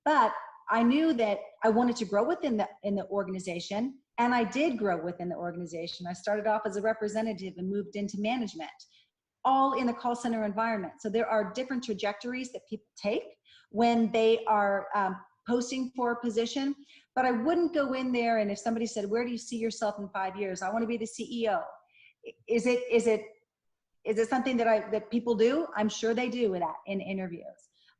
But I knew that I wanted to grow within the organization, and I did grow within the organization. I started off as a representative and moved into management, all in a call center environment. So there are different trajectories that people take when they are posting for a position, but I wouldn't go in there and if somebody said, where do you see yourself in 5 years? I want to be the CEO. Is it something that people do? I'm sure they do that in interviews.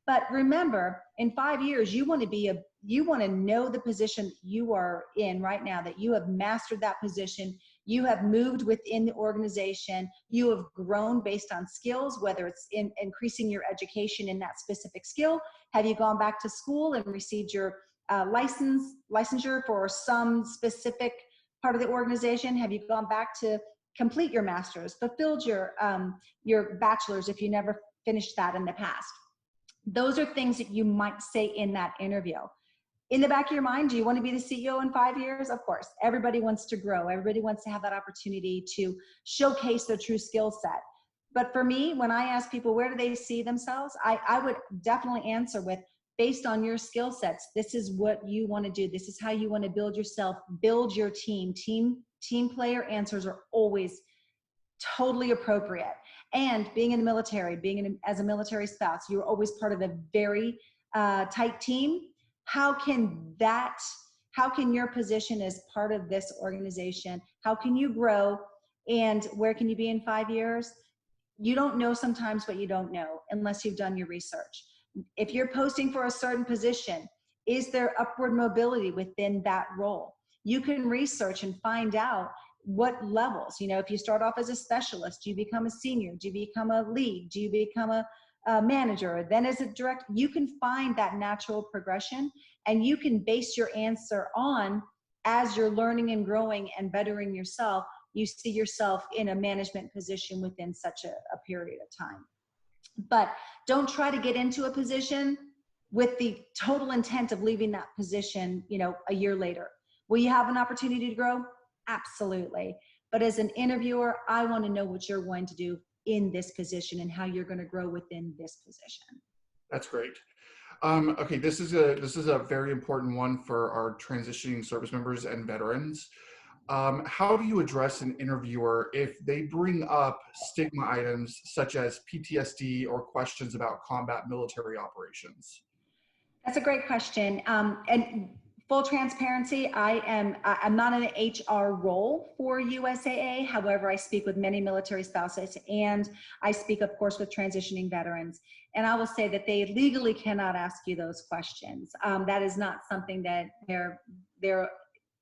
But remember, in 5 years, you want to know the position you are in right now, that you have mastered that position. You have moved within the organization. You have grown based on skills, whether it's in increasing your education in that specific skill. Have you gone back to school and received your licensure for some specific part of the organization? Have you gone back to complete your master's, fulfilled your bachelor's if you never finished that in the past? Those are things that you might say in that interview. In the back of your mind, do you want to be the CEO in 5 years? Of course. Everybody wants to grow. Everybody wants to have that opportunity to showcase their true skill set. But for me, when I ask people where do they see themselves, I would definitely answer with, based on your skill sets, this is what you want to do. This is how you want to build yourself, build your team. Team player answers are always totally appropriate. And being in the military, as a military spouse, you're always part of a very tight team. How can your position as part of this organization, how can you grow, and where can you be in 5 years? You don't know sometimes what you don't know unless you've done your research. If you're posting for a certain position, is there upward mobility within that role? You can research and find out what levels. If you start off as a specialist, do you become a senior? Do you become a lead? Do you become a manager? Then as a director, you can find that natural progression, and you can base your answer on, as you're learning and growing and bettering yourself, you see yourself in a management position within such a period of time. But don't try to get into a position with the total intent of leaving that position, a year later. Will you have an opportunity to grow? Absolutely. But as an interviewer, I want to know what you're going to do in this position and how you're going to grow within this position. That's great. Okay, this is a very important one for our transitioning service members and veterans. How do you address an interviewer if they bring up stigma items such as PTSD or questions about combat military operations? That's a great question. And full transparency, I'm not in an HR role for USAA. However, I speak with many military spouses, and I speak, of course, with transitioning veterans. And I will say that they legally cannot ask you those questions. That is not something that they're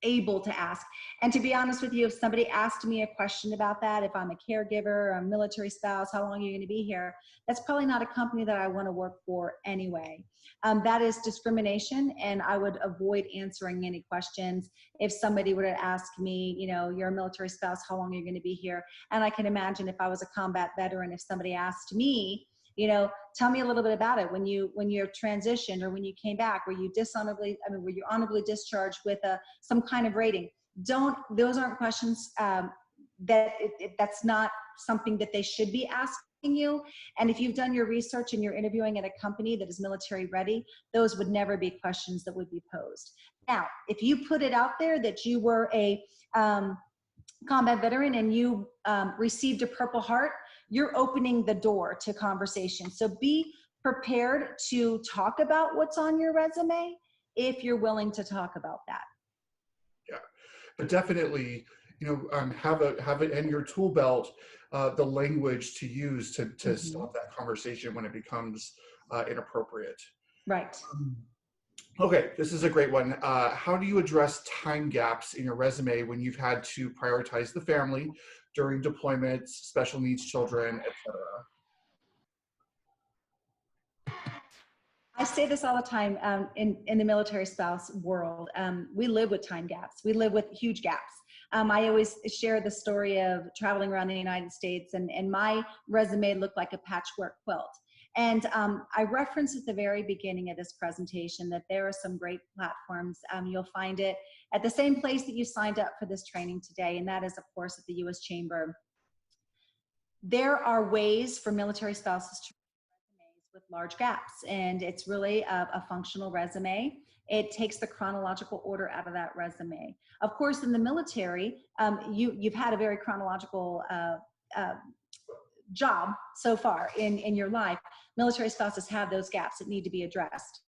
able to ask. And to be honest with you, if somebody asked me a question about that, if I'm a caregiver, a military spouse, how long are you going to be here? That's probably not a company that I want to work for anyway. That is discrimination, and I would avoid answering any questions. If somebody were to ask me, you're a military spouse, how long are you going to be here? And I can imagine if I was a combat veteran, if somebody asked me, tell me a little bit about it. When you're transitioned or when you came back, were you honorably discharged with some kind of rating? Those aren't questions that's not something that they should be asking you. And if you've done your research and you're interviewing at a company that is military ready, those would never be questions that would be posed. Now, if you put it out there that you were a combat veteran and you received a Purple Heart, you're opening the door to conversation. So be prepared to talk about what's on your resume if you're willing to talk about that. Yeah, but definitely, have it in your tool belt, the language to use to stop that conversation when it becomes inappropriate. Right. Okay, this is a great one. How do you address time gaps in your resume when you've had to prioritize the family during deployments, special needs children, etc.? I say this all the time in the military spouse world. We live with time gaps. We live with huge gaps. I always share the story of traveling around the United States, and my resume looked like a patchwork quilt. And I referenced at the very beginning of this presentation that there are some great platforms. You'll find it at the same place that you signed up for this training today, and that is, of course, at the U.S. Chamber. There are ways for military spouses to with large gaps, and it's really a functional resume. It takes the chronological order out of that resume. Of course, in the military, you've had a very chronological job so far in your life. Military spouses have those gaps that need to be addressed.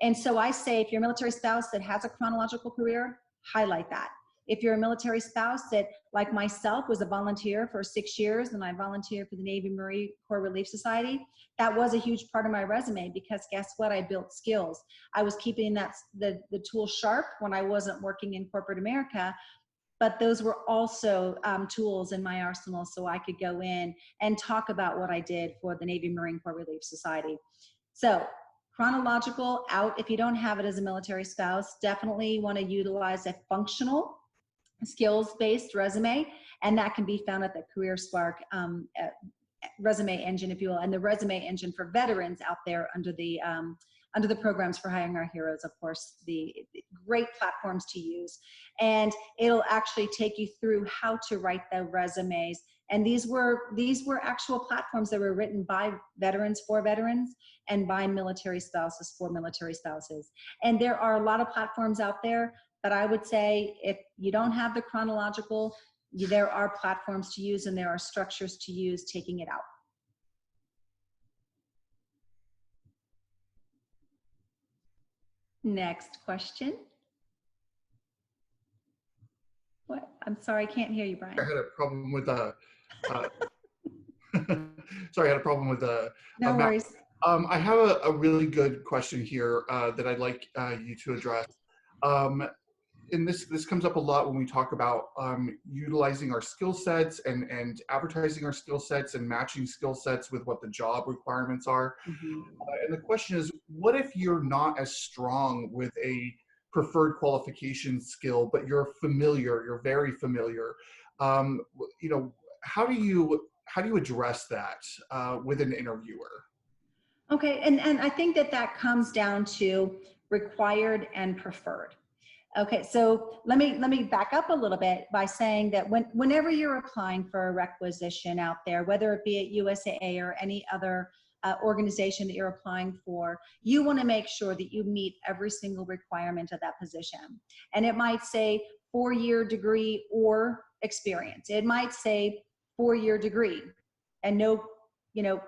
And so I say, if you're a military spouse that has a chronological career, highlight that. If you're a military spouse that, like myself, was a volunteer for 6 years, and I volunteered for the Navy Marine Corps Relief Society, that was a huge part of my resume, because guess what? I built skills. I was keeping the tool sharp when I wasn't working in corporate America, but those were also tools in my arsenal, so I could go in and talk about what I did for the Navy Marine Corps Relief Society. So chronological out. If you don't have it as a military spouse, definitely want to utilize a functional skills-based resume, and that can be found at the CareerSpark resume engine, if you will, and the resume engine for veterans out there under the programs for hiring our heroes, of course, the great platforms to use. And it'll actually take you through how to write the resumes. And these were actual platforms that were written by veterans for veterans and by military spouses for military spouses. And there are a lot of platforms out there, but I would say if you don't have the chronological, there are platforms to use and there are structures to use taking it out. Next question. What? I'm sorry, I can't hear you, Brian. I had a problem with sorry, I had a problem with no worries. I have a really good question here that I'd like you to address. Um, and this comes up a lot when we talk about utilizing our skill sets and advertising our skill sets and matching skill sets with what the job requirements are. Mhm. And the question is, what if you're not as strong with a preferred qualification skill, but you're very familiar? You know, how do you address that with an interviewer? Okay, and I think that that comes down to required and preferred. Okay, so let me back up a little bit by saying that whenever you're applying for a requisition out there, whether it be at USAA or any other organization that you're applying for, you want to make sure that you meet every single requirement of that position. And it might say 4-year degree or experience. It might say 4-year degree and no,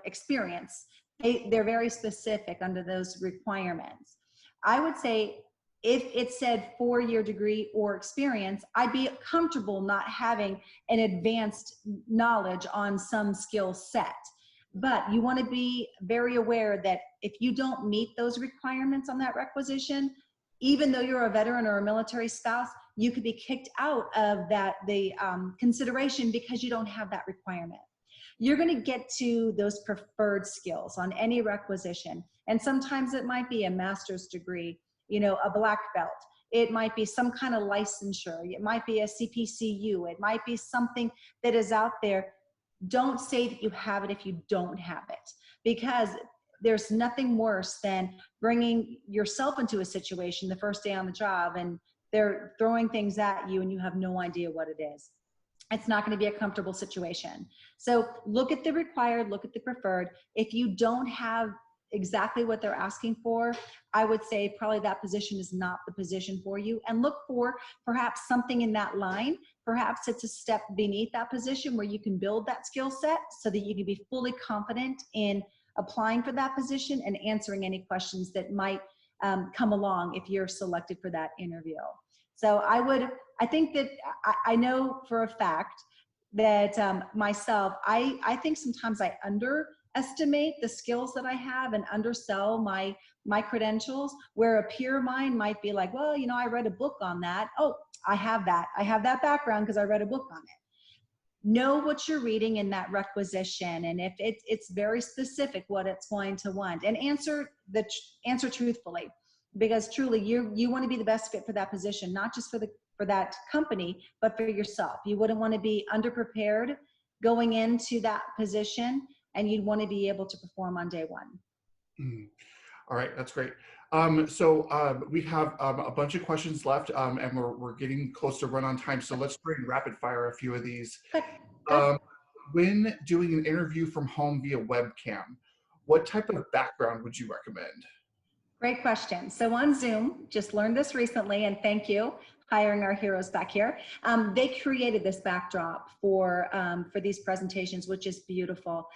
experience. They're very specific under those requirements. I would say if it said 4-year degree or experience, I'd be comfortable not having an advanced knowledge on some skill set. But you want to be very aware that if you don't meet those requirements on that requisition, even though you're a veteran or a military spouse, you could be kicked out of the consideration because you don't have that requirement. You're going to get to those preferred skills on any requisition. And sometimes it might be a master's degree, a black belt. It might be some kind of licensure. It might be a CPCU. It might be something that is out there. Don't say that you have it if you don't have it, because there's nothing worse than bringing yourself into a situation the first day on the job and they're throwing things at you and you have no idea what it is. It's not going to be a comfortable situation. So look at the required, look at the preferred. If you don't have exactly what they're asking for, I would say probably that position is not the position for you, and look for perhaps something in that line. Perhaps it's a step beneath that position where you can build that skill set so that you can be fully confident in applying for that position and answering any questions that might come along if you're selected for that interview. So I think that I know for a fact that myself, I think sometimes I underestimate the skills that I have and undersell my credentials, where a peer of mine might be like, well, I read a book on that. Oh, I have that background because I read a book on it. Know what you're reading in that requisition, and if it's very specific what it's going to want, and answer truthfully, because truly you want to be the best fit for that position, not just for that company, but for yourself. You wouldn't want to be underprepared going into that position, and you'd want to be able to perform on day one. Mm. All right, that's great. We have a bunch of questions left, and we're getting close to run on time. So let's try and rapid fire a few of these. Good. Good. When doing an interview from home via webcam, what type of background would you recommend? Great question. So on Zoom, just learned this recently, and thank you, hiring our heroes back here. They created this backdrop for these presentations, which is beautiful.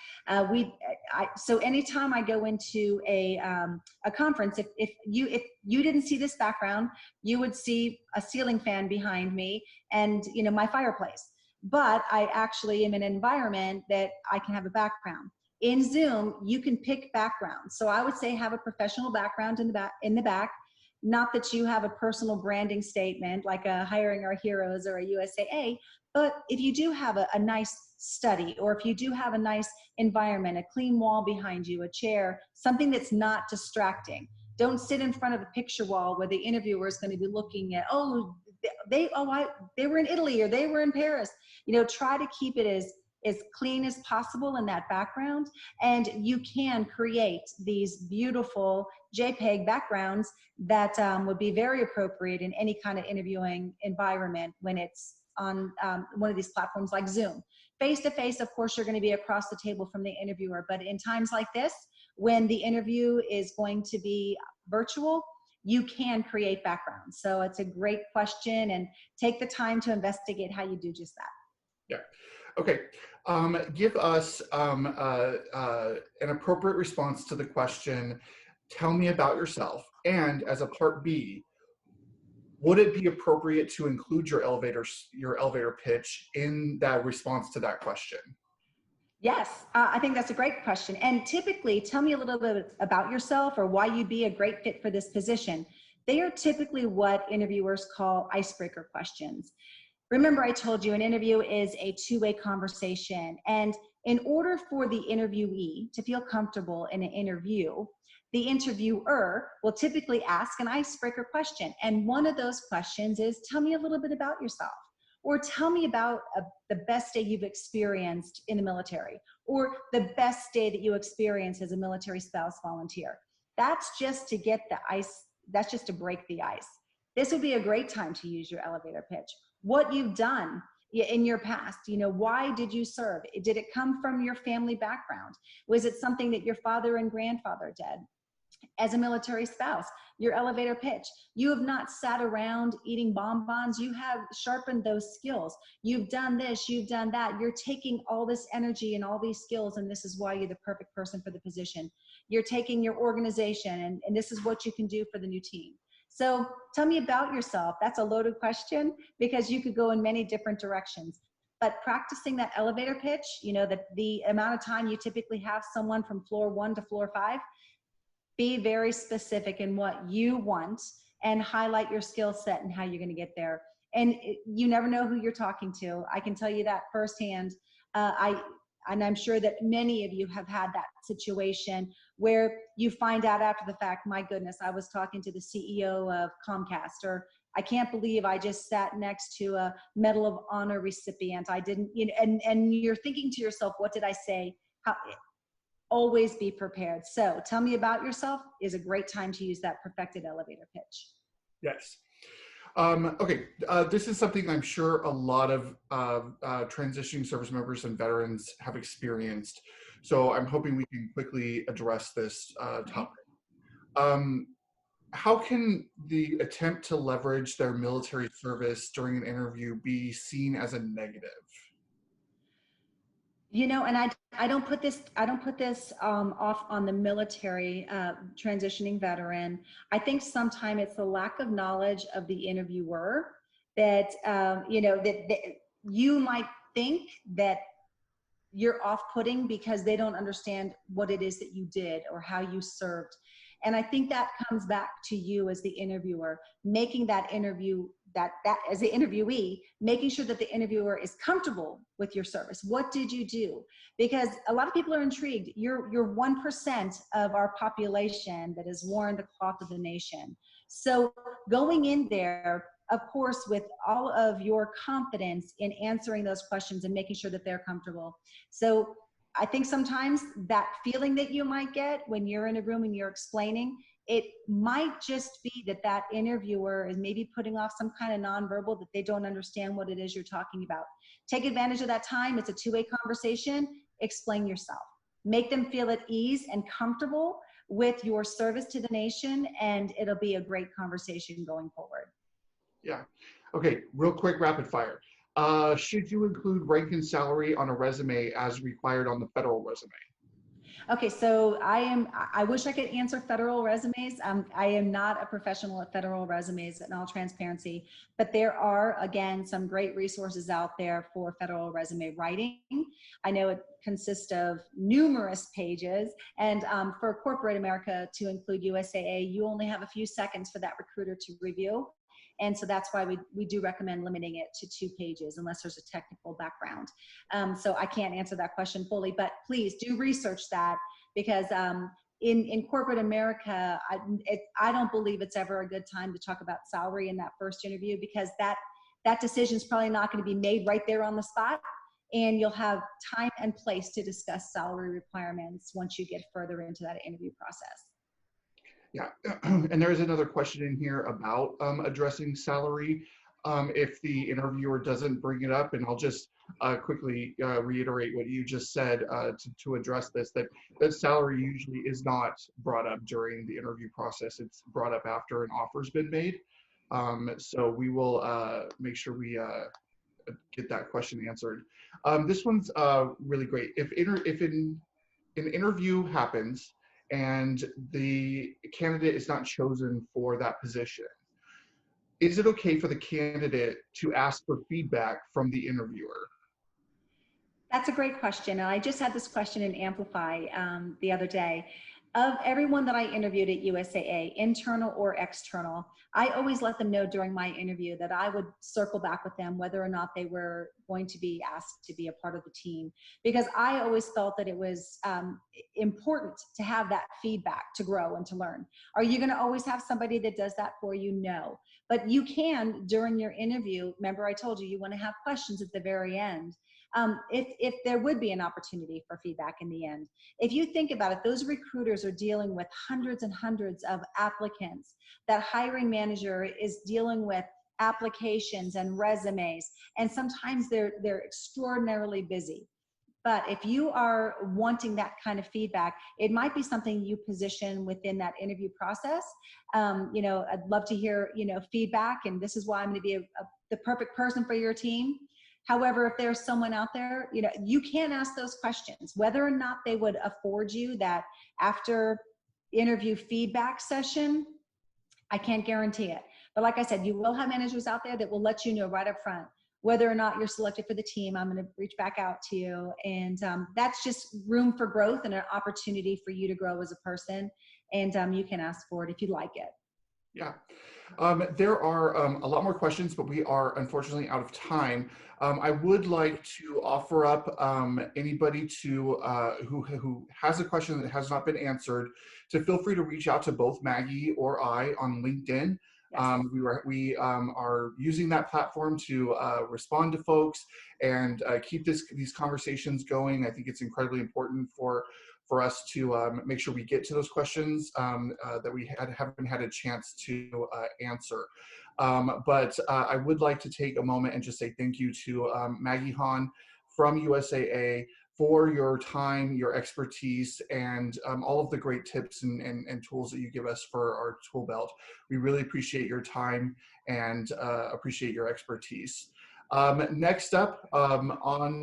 So anytime I go into a conference, if you didn't see this background, you would see a ceiling fan behind me and my fireplace. But I actually am in an environment that I can have a background. In Zoom, you can pick backgrounds. So I would say have a professional background in the back. Not that you have a personal branding statement like a Hiring Our Heroes or a USAA, but if you do have a nice study, or if you do have a nice environment, a clean wall behind you, a chair, something that's not distracting. Don't sit in front of a picture wall where the interviewer is going to be looking at, they were in Italy or they were in Paris. Try to keep it as clean as possible in that background, and you can create these beautiful JPEG backgrounds that would be very appropriate in any kind of interviewing environment when it's on one of these platforms like Zoom. Face-to-face, of course, you're going to be across the table from the interviewer, but in times like this, when the interview is going to be virtual, you can create backgrounds. So it's a great question, and take the time to investigate how you do just that. Yeah. Okay. Give us an appropriate response to the question, tell me about yourself. And as a part B, would it be appropriate to include your elevator pitch in that response to that question? Yes, I think that's a great question. And typically, tell me a little bit about yourself or why you'd be a great fit for this position. They are typically what interviewers call icebreaker questions. Remember, I told you an interview is a two-way conversation. And in order for the interviewee to feel comfortable in an interview, the interviewer will typically ask an icebreaker question. And one of those questions is, tell me a little bit about yourself. Or tell me about the best day you've experienced in the military, or the best day that you experienced as a military spouse volunteer. That's just to get the ice, that's just to break the ice. This would be a great time to use your elevator pitch. What you've done in your past, why did you serve? Did it come from your family background? Was it something that your father and grandfather did? As a military spouse, your elevator pitch. You have not sat around eating bonbons. You have sharpened those skills. You've done this, you've done that. You're taking all this energy and all these skills, and this is why you're the perfect person for the position. You're taking your organization, and this is what you can do for the new team. So tell me about yourself. That's a loaded question because you could go in many different directions. But practicing that elevator pitch, the amount of time you typically have someone from floor 1 to floor 5, be very specific in what you want and highlight your skill set and how you're going to get there. And you never know who you're talking to. I can tell you that firsthand. And I'm sure that many of you have had that situation where you find out after the fact, my goodness, I was talking to the CEO of Comcast, or I can't believe I just sat next to a Medal of Honor recipient. I didn't, and you're thinking to yourself, what did I say? Always be prepared. So tell me about yourself is a great time to use that perfected elevator pitch. Yes. Okay, this is something I'm sure a lot of transitioning service members and veterans have experienced. So I'm hoping we can quickly address this topic. How can the attempt to leverage their military service during an interview be seen as a negative? And I don't put this off on the military transitioning veteran. I think sometimes it's the lack of knowledge of the interviewer that that you might think that you're off-putting because they don't understand what it is that you did or how you served. And I think that comes back to you as the interviewer, making that interview, that as the interviewee, making sure that the interviewer is comfortable with your service. What did you do? Because a lot of people are intrigued. You're 1% of our population that has worn the cloth of the nation. So going in there, of course, with all of your confidence in answering those questions and making sure that they're comfortable. So I think sometimes that feeling that you might get when you're in a room and you're explaining, it might just be that interviewer is maybe putting off some kind of nonverbal that they don't understand what it is you're talking about. Take advantage of that time. It's a two-way conversation. Explain yourself. Make them feel at ease and comfortable with your service to the nation, and it'll be a great conversation going forward. Yeah. Okay, real quick, rapid fire. Should you include rank and salary on a resume as required on the federal resume? Okay, so I wish I could answer federal resumes. I am not a professional at federal resumes in all transparency, but there are, again, some great resources out there for federal resume writing. I know it consists of numerous pages, and for corporate America to include USAA, you only have a few seconds for that recruiter to review. And so that's why we do recommend limiting it to 2 pages unless there's a technical background. So I can't answer that question fully, but please do research that because in corporate America, I don't believe it's ever a good time to talk about salary in that first interview because that decision is probably not going to be made right there on the spot. And you'll have time and place to discuss salary requirements once you get further into that interview process. Yeah, and there's another question in here about addressing salary. If the interviewer doesn't bring it up, and I'll just quickly reiterate what you just said to address this, that salary usually is not brought up during the interview process. It's brought up after an offer's been made. So we will make sure we get that question answered. This one's really great. If an interview happens and the candidate is not chosen for that position, is it okay for the candidate to ask for feedback from the interviewer? That's a great question. And I just had this question in Amplify the other day. Of everyone that I interviewed at USAA, internal or external, I always let them know during my interview that I would circle back with them whether or not they were going to be asked to be a part of the team. Because I always felt that it was important to have that feedback to grow and to learn. Are you going to always have somebody that does that for you? No. But you can, during your interview, remember I told you, you want to have questions at the very end. If there would be an opportunity for feedback in the end. If you think about it, those recruiters are dealing with hundreds and hundreds of applicants. That hiring manager is dealing with applications and resumes, and sometimes they're extraordinarily busy. But if you are wanting that kind of feedback, it might be something you position within that interview process. I'd love to hear, feedback, and this is why I'm going to be the perfect person for your team. However, if there's someone out there, you can ask those questions. Whether or not they would afford you that after interview feedback session, I can't guarantee it. But like I said, you will have managers out there that will let you know right up front whether or not you're selected for the team. I'm going to reach back out to you. And that's just room for growth and an opportunity for you to grow as a person. And you can ask for it if you like it. Yeah. There are a lot more questions, but we are unfortunately out of time. I would like to offer up anybody who has a question that has not been answered to feel free to reach out to both Maggie or I on LinkedIn. Yes. We are using that platform to respond to folks and keep these conversations going. I think it's incredibly important for us to make sure we get to those questions that we haven't had a chance to answer. But I would like to take a moment and just say thank you to Maggie Hahn from USAA for your time, your expertise, and all of the great tips and tools that you give us for our tool belt. We really appreciate your time and appreciate your expertise. Next up on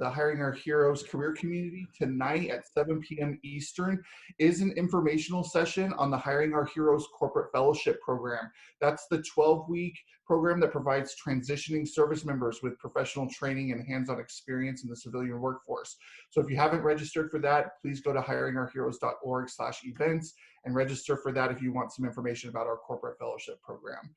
the Hiring Our Heroes career community tonight at 7 p.m. Eastern is an informational session on the Hiring Our Heroes Corporate Fellowship Program. That's the 12-week program that provides transitioning service members with professional training and hands-on experience in the civilian workforce. So if you haven't registered for that, please go to hiringourheroes.org/events and register for that if you want some information about our corporate fellowship program.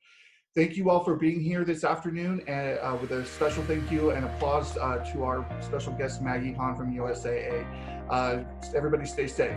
Thank you all for being here this afternoon, and with a special thank you and applause to our special guest, Maggie Hahn from USAA. Everybody stay safe.